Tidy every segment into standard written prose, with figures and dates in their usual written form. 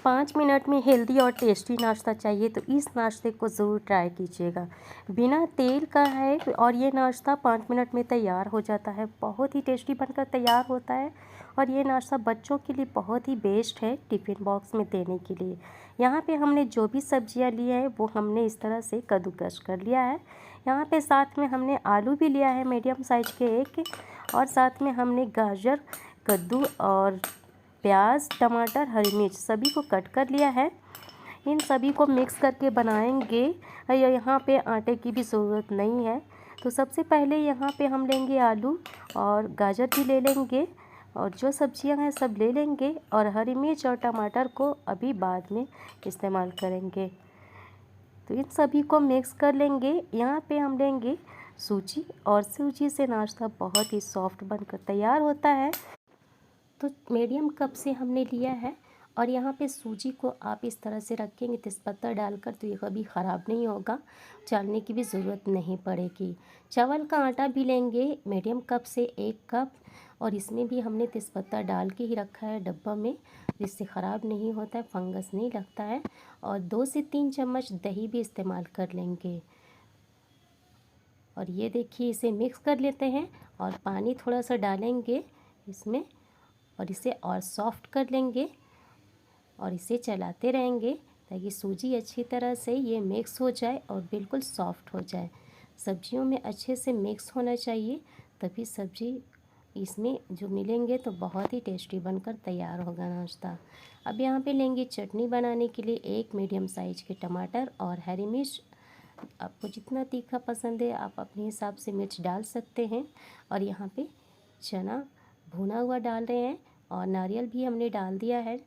5 minute में healthy और tasty नाश्ता चाहिए तो इस नाश्ते को ज़रूर ट्राई कीजिएगा। बिना तेल का है और ये नाश्ता 5 मिनट में तैयार हो जाता है। बहुत ही टेस्टी बनकर तैयार होता है और ये नाश्ता बच्चों के लिए बहुत ही बेस्ट है टिफ़िन बॉक्स में देने के लिए। यहाँ पे हमने जो भी सब्जियाँ ली है वो हमने इस तरह से कद्दूकस कर लिया है। यहाँ पे साथ में हमने आलू भी लिया है मीडियम साइज़ के एक, और साथ में हमने गाजर, कद्दू और प्याज, टमाटर, हरी मिर्च सभी को कट कर लिया है। इन सभी को मिक्स करके बनाएंगे। यहाँ पे आटे की भी ज़रूरत नहीं है। तो सबसे पहले यहाँ पे हम लेंगे आलू और गाजर भी ले लेंगे और जो सब्जियां हैं सब ले लेंगे, और हरी मिर्च और टमाटर को अभी बाद में इस्तेमाल करेंगे। तो इन सभी को मिक्स कर लेंगे। यहाँ पे हम लेंगे सूजी, और सूजी से नाश्ता बहुत ही सॉफ्ट बनकर तैयार होता है। तो मीडियम कप से हमने लिया है, और यहाँ पे सूजी को आप इस तरह से रखेंगे तेज़पत्ता डालकर तो ये कभी ख़राब नहीं होगा, चालने की भी ज़रूरत नहीं पड़ेगी। चावल का आटा भी लेंगे मीडियम कप से 1 कप, और इसमें भी हमने तेज़पत्ता डाल के ही रखा है डब्बा में, जिससे ख़राब नहीं होता है, फंगस नहीं लगता है। और 2 से 3 चम्मच दही भी इस्तेमाल कर लेंगे। और ये देखिए इसे मिक्स कर लेते हैं और पानी थोड़ा सा डालेंगे इसमें, और इसे और सॉफ्ट कर लेंगे और इसे चलाते रहेंगे ताकि सूजी अच्छी तरह से ये मिक्स हो जाए और बिल्कुल सॉफ्ट हो जाए। सब्जियों में अच्छे से मिक्स होना चाहिए, तभी सब्जी इसमें जो मिलेंगे तो बहुत ही टेस्टी बनकर तैयार होगा नाश्ता। अब यहाँ पे लेंगे चटनी बनाने के लिए 1 मीडियम साइज़ के टमाटर और हरी मिर्च। आपको जितना तीखा पसंद है आप अपने हिसाब से मिर्च डाल सकते हैं। और यहाँ पे चना भुना हुआ डाल रहे हैं, और नारियल भी हमने डाल दिया है,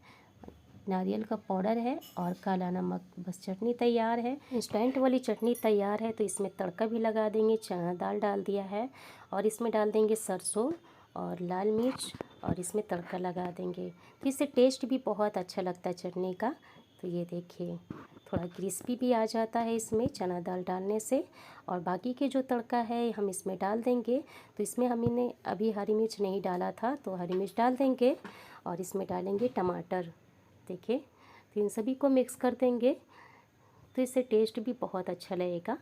नारियल का पाउडर है, और काला नमक। बस चटनी तैयार है, इंस्टेंट वाली चटनी तैयार है। तो इसमें तड़का भी लगा देंगे। चना दाल डाल दिया है, और इसमें डाल देंगे सरसों और लाल मिर्च, और इसमें तड़का लगा देंगे। तो इससे टेस्ट भी बहुत अच्छा लगता है चटनी का। तो ये देखिए थोड़ा क्रिस्पी भी आ जाता है इसमें चना दाल डालने से। और बाकी के जो तड़का है हम इसमें डाल देंगे। तो इसमें हमने अभी हरी मिर्च नहीं डाला था, तो हरी मिर्च डाल देंगे, और इसमें डालेंगे टमाटर। देखिए तो इन सभी को मिक्स कर देंगे, तो इससे टेस्ट भी बहुत अच्छा लगेगा।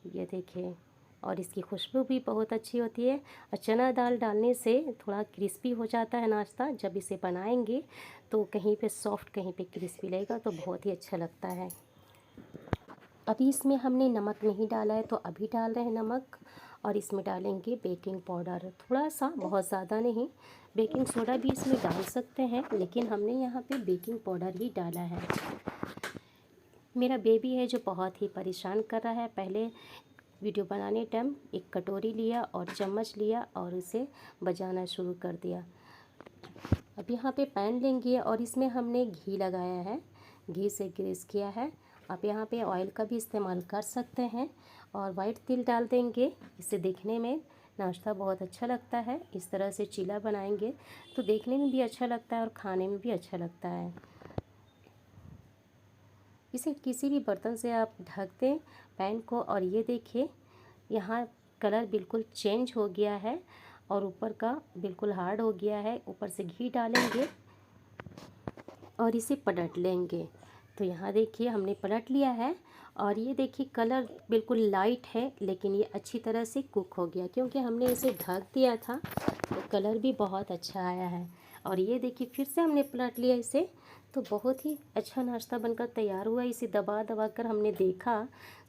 ये देखिए, और इसकी खुशबू भी बहुत अच्छी होती है। और चना दाल डालने से थोड़ा क्रिस्पी हो जाता है नाश्ता। जब इसे बनाएंगे तो कहीं पे सॉफ्ट कहीं पे क्रिस्पी लगेगा, तो बहुत ही अच्छा लगता है। अभी इसमें हमने नमक नहीं डाला है, तो अभी डाल रहे हैं नमक। और इसमें डालेंगे बेकिंग पाउडर थोड़ा सा, बहुत ज़्यादा नहीं। बेकिंग सोडा भी इसमें डाल सकते हैं, लेकिन हमने यहाँ पे बेकिंग पाउडर ही डाला है। मेरा बेबी है जो बहुत ही परेशान कर रहा है। पहले वीडियो बनाने टाइम एक कटोरी लिया और चम्मच लिया और उसे बजाना शुरू कर दिया। अब यहाँ पे पैन लेंगे और इसमें हमने घी लगाया है, घी से ग्रीस किया है। आप यहाँ पे ऑयल का भी इस्तेमाल कर सकते हैं, और वाइट तिल डाल देंगे। इससे देखने में नाश्ता बहुत अच्छा लगता है। इस तरह से चीला बनाएंगे तो देखने में भी अच्छा लगता है और खाने में भी अच्छा लगता है। इसे किसी भी बर्तन से आप ढक दें पैन को, और ये देखिए यहाँ कलर बिल्कुल चेंज हो गया है और ऊपर का बिल्कुल हार्ड हो गया है। ऊपर से घी डालेंगे और इसे पलट लेंगे। तो यहाँ देखिए हमने पलट लिया है, और ये देखिए कलर बिल्कुल लाइट है, लेकिन ये अच्छी तरह से कुक हो गया क्योंकि हमने इसे ढक दिया था। तो कलर भी बहुत अच्छा आया है। और ये देखिए फिर से हमने पलट लिया इसे, तो बहुत ही अच्छा नाश्ता बनकर तैयार हुआ। इसे दबा दबा कर हमने देखा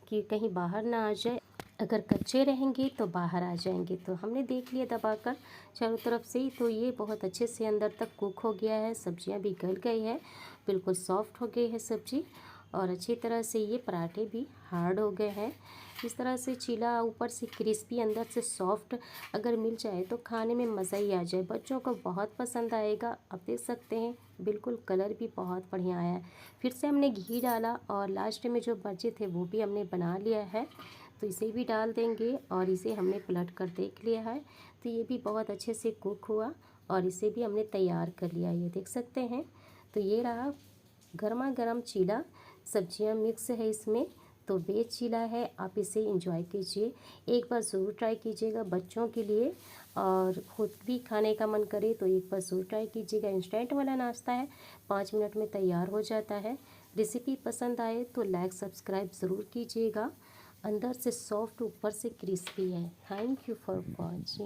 कि कहीं बाहर ना आ जाए, अगर कच्चे रहेंगे तो बाहर आ जाएंगे। तो हमने देख लिया दबाकर चारों तरफ से ही, तो ये बहुत अच्छे से अंदर तक कुक हो गया है। सब्जियां भी गल गई है, बिल्कुल सॉफ्ट हो गई है सब्जी, और अच्छी तरह से ये पराठे भी हार्ड हो गए हैं। इस तरह से चीला ऊपर से क्रिस्पी अंदर से सॉफ्ट अगर मिल जाए तो खाने में मज़ा ही आ जाए। बच्चों को बहुत पसंद आएगा। आप देख सकते हैं बिल्कुल कलर भी बहुत बढ़िया आया है। फिर से हमने घी डाला, और लास्ट में जो बचे थे वो भी हमने बना लिया है, तो इसे भी डाल देंगे। और इसे हमने पलट कर देख लिया है, तो ये भी बहुत अच्छे से कुक हुआ, और इसे भी हमने तैयार कर लिया। ये देख सकते हैं। तो ये रहा गर्मा गर्म चीला, सब्जियां मिक्स है इसमें, तो वेज चीला है। आप इसे एंजॉय कीजिए, एक बार ज़रूर ट्राई कीजिएगा बच्चों के लिए। और खुद भी खाने का मन करे तो एक बार ज़रूर ट्राई कीजिएगा। इंस्टेंट वाला नाश्ता है, 5 मिनट में तैयार हो जाता है। रेसिपी पसंद आए तो लाइक सब्सक्राइब ज़रूर कीजिएगा। अंदर से सॉफ्ट, ऊपर से क्रिस्पी है। Thank you for watching.